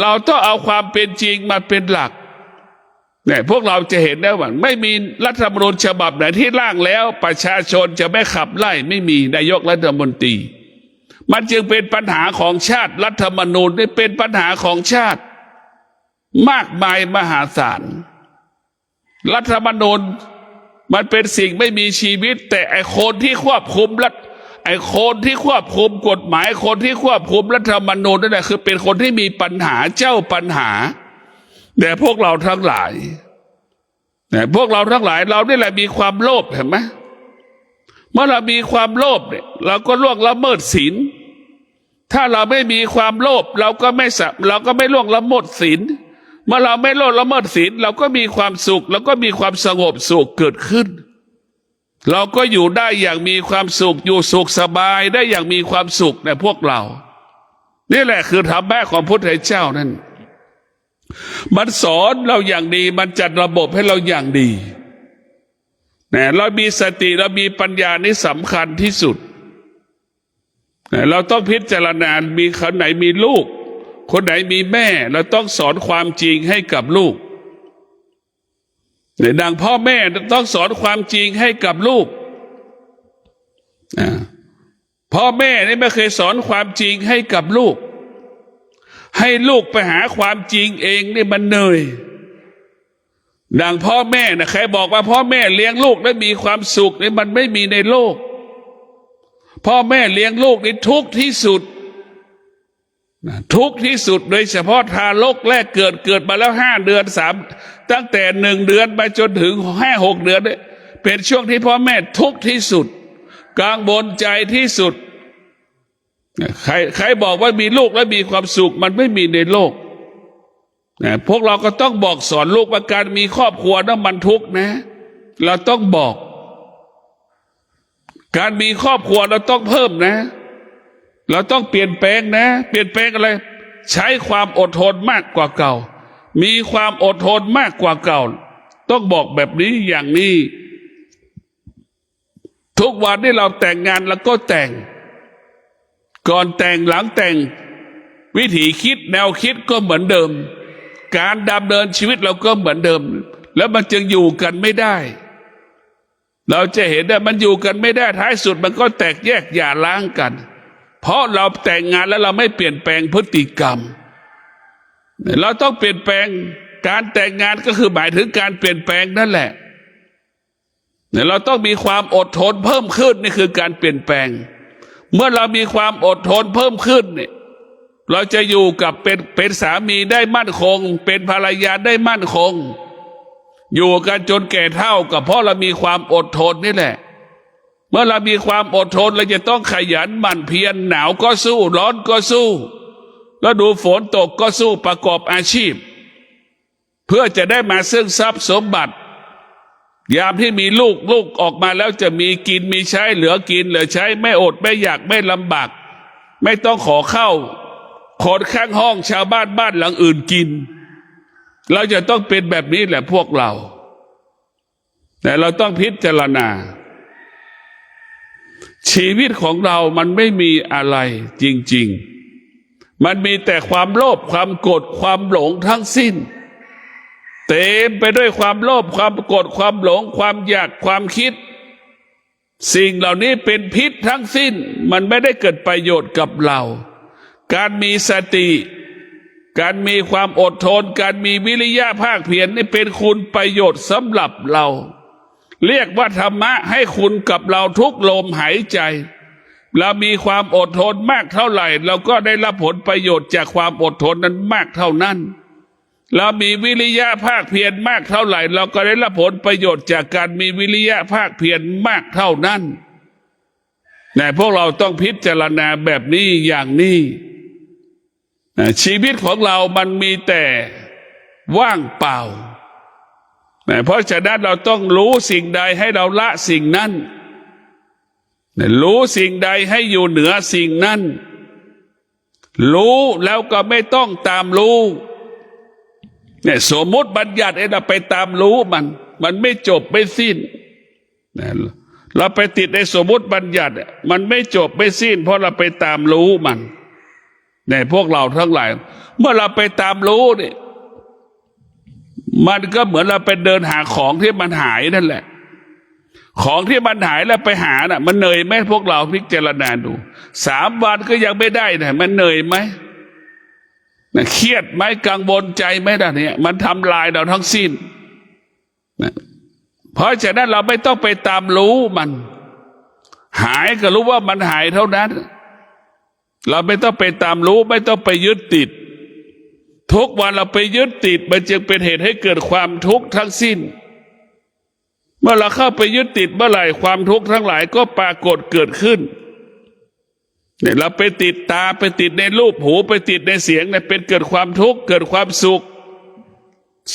เราต้องเอาความเป็นจริงมาเป็นหลักเนี่ยพวกเราจะเห็นได้ว่าไม่มีรัฐธรรมนูญฉบับไหนที่ร่างแล้วประชาชนจะไม่ขับไล่ไม่มีนายกรัฐมนตรีมันจึงเป็นปัญหาของชาติรัฐธรรมนูญนี่เป็นปัญหาของชาติมากมายมหาศาลรัฐธรรมนูญมันเป็นสิ่งไม่มีชีวิตแต่ไอคนที่ควบคุมไอคนที่ควบคุมกฎหมายคนที่ควบคุมรัฐธรรมนูญนั่นแหละคือเป็นคนที่มีปัญหาเจ้าปัญหาแต่พวกเราทั้งหลายเนี่ยพวกเราทั้งหลายเรานี่แหละมีความโลภเห็นไหมเมื่อเรามีความโลภเนี่ยเราก็ล่วงละเมิดศีลถ้าเราไม่มีความโลภเราก็ไม่ล่วงละเมิดศีลเมื่อเราไม่ล่วงละเมิดศีลเราก็มีความสุขเราก็มีความสงบสุขเกิดขึ้นเราก็อยู่ได้อย่างมีความสุขอยู่สุขสบายได้อย่างมีความสุขในพวกเรานี่แหละคือธรรมะของพระพุทธเจ้านั่นมันสอนเราอย่างดีมันจัดระบบให้เราอย่างดีเนี่ยเรามีสติเรามีปัญญานี่สำคัญที่สุดเนี่ยเราต้องพิจารณามีคนไหนมีลูกคนไหนมีแม่เราต้องสอนความจริงให้กับลูกเนี่ยดังพ่อแม่ต้องสอนความจริงให้กับลูกพ่อแม่นี่ไม่เคยสอนความจริงให้กับลูกให้ลูกไปหาความจริงเองนี่มันเหนื่อยดังพ่อแม่นะใครบอกว่าพ่อแม่เลี้ยงลูกได้มีความสุขนี่มันไม่มีในโลกพ่อแม่เลี้ยงลูกนี่ทุกข์ที่สุดทุกข์ที่สุดโดยเฉพาะทารกแรกเกิดมาแล้ว5 เดือนตั้งแต่1 เดือนไปจนถึง5-6 เดือนเนี่ยเป็นช่วงที่พ่อแม่ทุกข์ที่สุดกังวลใจที่สุดใครบอกว่ามีลูกแล้วมีความสุขมันไม่มีในโลกพวกเราก็ต้องบอกสอนลูกว่าการมีครอบครัวนั้นมันทุกข์นะเราต้องบอกการมีครอบครัวเราต้องเพิ่มนะเราต้องเปลี่ยนแปลงนะเปลี่ยนแปลงอะไรใช้ความอดทนมากกว่าเก่ามีความอดทนมากกว่าเก่าต้องบอกแบบนี้อย่างนี้ทุกวันที่เราแต่งงานแล้วก็แต่งก่อนแต่งหลังแต่งวิถีคิดแนวคิดก็เหมือนเดิมการดำเนินชีวิตเราก็เหมือนเดิมแล้วมันจึงอยู่กันไม่ได้ เราจะเห็นว่ามันอยู่กันไม่ได้ท้ายสุดมันก็แตกแยกหย่าร้างกันเพราะเราแต่งงานแล้วเราไม่เปลี่ยนแปลงพฤติกรรมเราต้องเปลี่ยนแปลงการแต่งงานก็คือหมายถึงการเปลี่ยนแปลงนั่นแหละเราต้องมีความอดทนเพิ่มขึ้นนี่คือการเปลี่ยนแปลงเมื่อเรามีความอดทนเพิ่มขึ้นเนี่ยเราจะอยู่กับเป็นสามีได้มั่นคงเป็นภรรยาได้มั่นคงอยู่กันจนแก่เฒ่าก็เพราะเรามีความอดทนนี่แหละเมื่อเรามีความอดทนเราจะต้องขยันหมั่นเพียรหนาวก็สู้ร้อนก็สู้แล้วดูฝนตกก็สู้ประกอบอาชีพเพื่อจะได้มาซึ่งทรัพย์สมบัติยามที่มีลูกออกมาแล้วจะมีกินมีใช้เหลือกินเหลือใช้ไม่อดไม่อยากไม่ลำบากไม่ต้องขอเข้าคนข้างห้องชาวบ้านหลังอื่นกินเราจะต้องเป็นแบบนี้แหละพวกเราแต่เราต้องพิจารณาชีวิตของเรามันไม่มีอะไรจริงๆมันมีแต่ความโลภความโกรธความหลงทั้งสิ้นเต็มไปด้วยความโลภความโกรธความหลงความอยากความคิดสิ่งเหล่านี้เป็นพิษทั้งสิ้นมันไม่ได้เกิดประโยชน์กับเราการมีสติการมีความอดทนการมีวิริยะภาคเพียรนี่เป็นคุณประโยชน์สำหรับเราเรียกว่าธรรมะให้คุณกับเราทุกลมหายใจเรามีความอดทนมากเท่าไหร่เราก็ได้รับผลประโยชน์จากความอดทนนั้นมากเท่านั้นเรามีวิริยะภาคเพียรมากเท่าไหร่เราก็ได้รับผลประโยชน์จากการมีวิริยะภาคเพียรมากเท่านั้นแต่พวกเราต้องพิจารณาแบบนี้อย่างนี้ชีวิตของเรามันมีแต่ว่างเปล่าเพราะฉะนั้นเราต้องรู้สิ่งใดให้เราละสิ่งนั้นรู้สิ่งใดให้อยู่เหนือสิ่งนั้นรู้แล้วก็ไม่ต้องตามรู้เนี่ยสมมติบัญญัติเราไปตามรู้มันไม่จบไม่สิ้นเราไปติดในสมมติบัญญัติมันไม่จบไม่สิ้นเพราะเราไปตามรู้มันเนี่ยพวกเราทั้งหลายเมื่อเราไปตามรู้เนี่ยมันก็เหมือนเราไปเดินหาของที่มันหายนั่นแหละของที่มันหายแล้วไปหาน่ะมันเหนื่อยไหมพวกเราพิจารณาดู3 วันก็ยังไม่ได้เนี่ยมันเหนื่อยไหมเครียดไหมกังวลใจไหมล่ะเนี่ยมันทำลายเราทั้งสิ้นเพราะฉะนั้นเราไม่ต้องไปตามรู้มันหายก็รู้ว่ามันหายเท่านั้นเราไม่ต้องไปตามรู้ไม่ต้องไปยึดติดทุกวันเราไปยึดติดมันจึงเป็นเหตุให้เกิดความทุกข์ทั้งสิ้นเมื่อเราเข้าไปยึดติดเมื่อไหร่ความทุกข์ทั้งหลายก็ปรากฏเกิดขึ้นเนี่ยเราไปติดตาไปติดในรูปหูไปติดในเสียงเนี่ยเป็นเกิดความทุกข์เกิดความสุข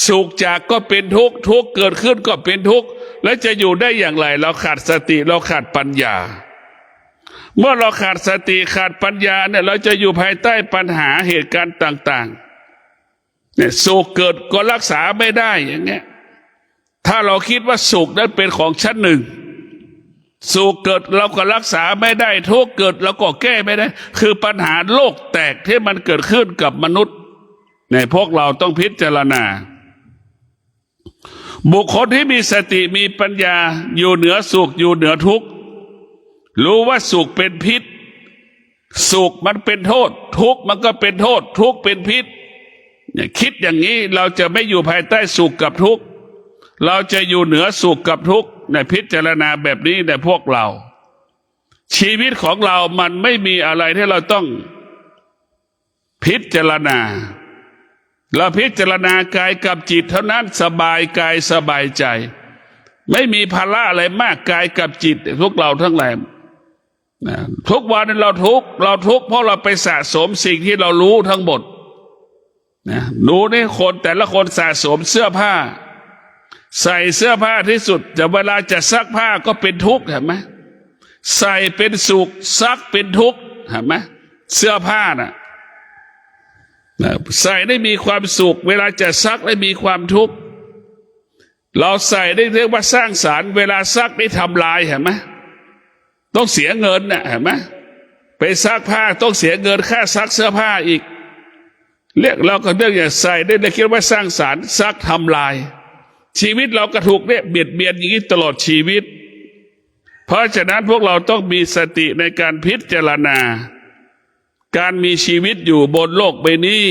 สุขจากก็เป็นทุกข์ทุกข์เกิดขึ้นก็เป็นทุกข์แล้วจะอยู่ได้อย่างไรเราขาดสติเราขาดปัญญาเมื่อเราขาดสติขาดปัญญาเนี่ยเราจะอยู่ภายใต้ปัญหาเหตุการณ์ต่างๆเนี่ยสุขเกิดก็รักษาไม่ได้อย่างเงี้ยถ้าเราคิดว่าสุขนั้นเป็นของชั้นหนึ่งสุขเกิดเราก็รักษาไม่ได้ทุกข์เกิดเราก็แก้ไม่ได้คือปัญหาโลกแตกที่มันเกิดขึ้นกับมนุษย์เนี่ยพวกเราต้องพิจารณาบุคคลที่มีสติมีปัญญาอยู่เหนือสุขอยู่เหนือทุกข์รู้ว่าสุขเป็นพิษสุขมันเป็นโทษทุกข์มันก็เป็นโทษทุกข์เป็นพิษเนี่ยคิดอย่างนี้เราจะไม่อยู่ภายใต้สุขกับทุกข์เราจะอยู่เหนือสุขกับทุกข์ในพิจารณาแบบนี้ในพวกเราชีวิตของเรามันไม่มีอะไรที่เราต้องพิจารณาเราพิจารณากายกับจิตเท่านั้นสบายกายสบายใจไม่มีภาระอะไรมากกายกับจิตพวกเราทั้งหลายทุกวันเราทุกข์เพราะเราไปสะสมสิ่งที่เรารู้ทั้งหมดรู้นี่คนแต่ละคนสะสมเสื้อผ้าใส่เสื้อผ้าที่สุดแต่เวลาจะซักผ้าก็เป็นทุกข์เห็นไหมใส่เป็นสุขซักเป็นทุกข์เห็นไหมเสื้อผ้าน่ะใส่ได้มีความสุขเวลาจะซักได้มีความทุกข์เราใส่ได้เรียกว่าสร้างสรรค์เวลาซักได้ทำลายเห็นไหมต้องเสียเงินน่ะเห็นไหมไปซักผ้าต้องเสียเงินค่าซักเสื้อผ้าอีกเรียกเราก็เรื่องอย่างใส่ได้เลยคิดว่าสร้างสรรค์ซักทำลายชีวิตเราก็ถูกเนี่ยเบียดเบียนอย่างนี้ตลอดชีวิต เพราะฉะนั้นพวกเราต้องมีสติในการพิจารณาการมีชีวิตอยู่บนโลกใบนี้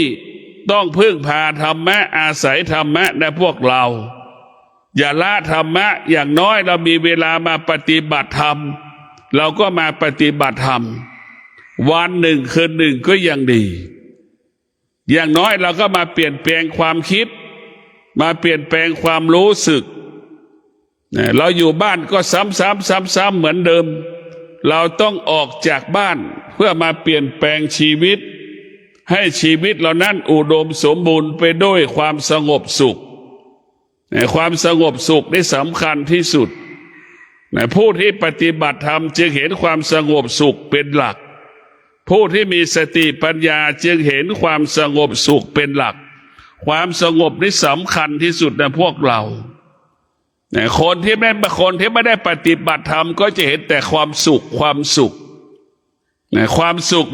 ต้องพึ่งพาธรรมะอาศัยธรรมะในพวกเราอย่าละธรรมะอย่างน้อยเรามีเวลามาปฏิบัติธรรมเราก็มาปฏิบัติธรรมวันหนึ่งคืนหนึ่งก็ยังดีอย่างน้อยเราก็มาเปลี่ยนแปลงความคิดมาเปลี่ยนแปลงความรู้สึกเราอยู่บ้านก็ซ้ำๆเหมือนเดิมเราต้องออกจากบ้านเพื่อมาเปลี่ยนแปลงชีวิตให้ชีวิตเรานั้นอุดมสมบูรณ์ไปด้วยความสงบสุขความสงบสุขนี่สำคัญที่สุดผู้ที่ปฏิบัติธรรมจึงเห็นความสงบสุขเป็นหลักผู้ที่มีสติปัญญาจึงเห็นความสงบสุขเป็นหลักความสงบนี่สำคัญที่สุดในพวกเราคนที่ไม่ได้ปฏิบัติธรรมก็จะเห็นแต่ความสุขความสุข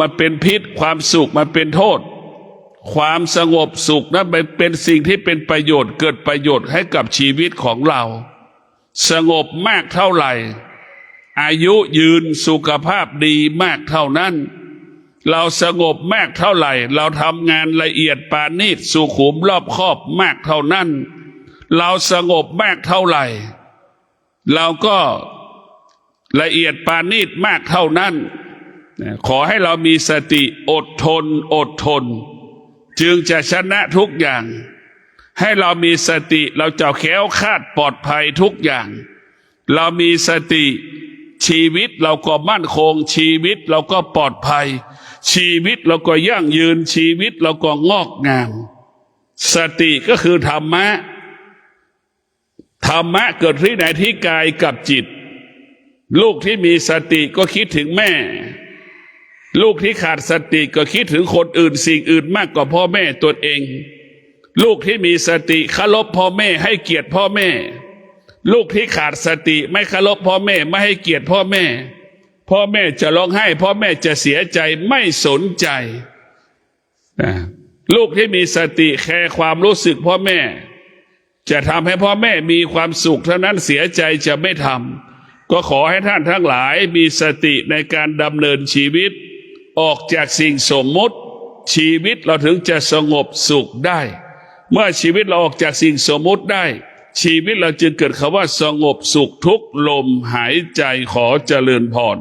มันเป็นพิษความสุขมันเป็นโทษความสงบสุขนั้นเป็นสิ่งที่เป็นประโยชน์เกิดประโยชน์ให้กับชีวิตของเราสงบมากเท่าไหร่อายุยืนสุขภาพดีมากเท่านั้นเราสงบมากเท่าไหร่เราทำงานละเอียดปาณีตสุขุมรอบคอบมากเท่านั้นเราสงบมากเท่าไหร่เราก็ละเอียดปาณีตมากเท่านั้นขอให้เรามีสติอดทนจึงจะชนะทุกอย่างให้เรามีสติเราจะแคล้วคลาดปลอดภัยทุกอย่างเรามีสติชีวิตเราก็มั่นคงชีวิตเราก็ปลอดภัยชีวิตเราก็ยั่งยืนชีวิตเราก็งอกงามสติก็คือธรรมะเกิดที่ไหนที่กายกับจิตลูกที่มีสติก็คิดถึงแม่ลูกที่ขาดสติก็คิดถึงคนอื่นสิ่งอื่นมากกว่าพ่อแม่ตนเองลูกที่มีสติเคารพพ่อแม่ให้เกียรติพ่อแม่ลูกที่ขาดสติไม่เคารพพ่อแม่ไม่ให้เกียรติพ่อแม่พ่อแม่จะร้องไห้พ่อแม่จะเสียใจไม่สนใจลูกที่มีสติแคร์ความรู้สึกพ่อแม่จะทำให้พ่อแม่มีความสุขเท่านั้นเสียใจจะไม่ทำก็ขอให้ท่านทั้งหลายมีสติในการดำเนินชีวิตออกจากสิ่งสมมุติชีวิตเราถึงจะสงบสุขได้เมื่อชีวิตเราออกจากสิ่งสมมุติได้ชีวิตเราจึงเกิดคำว่าสงบสุขทุกลมหายใจขอเจริญพร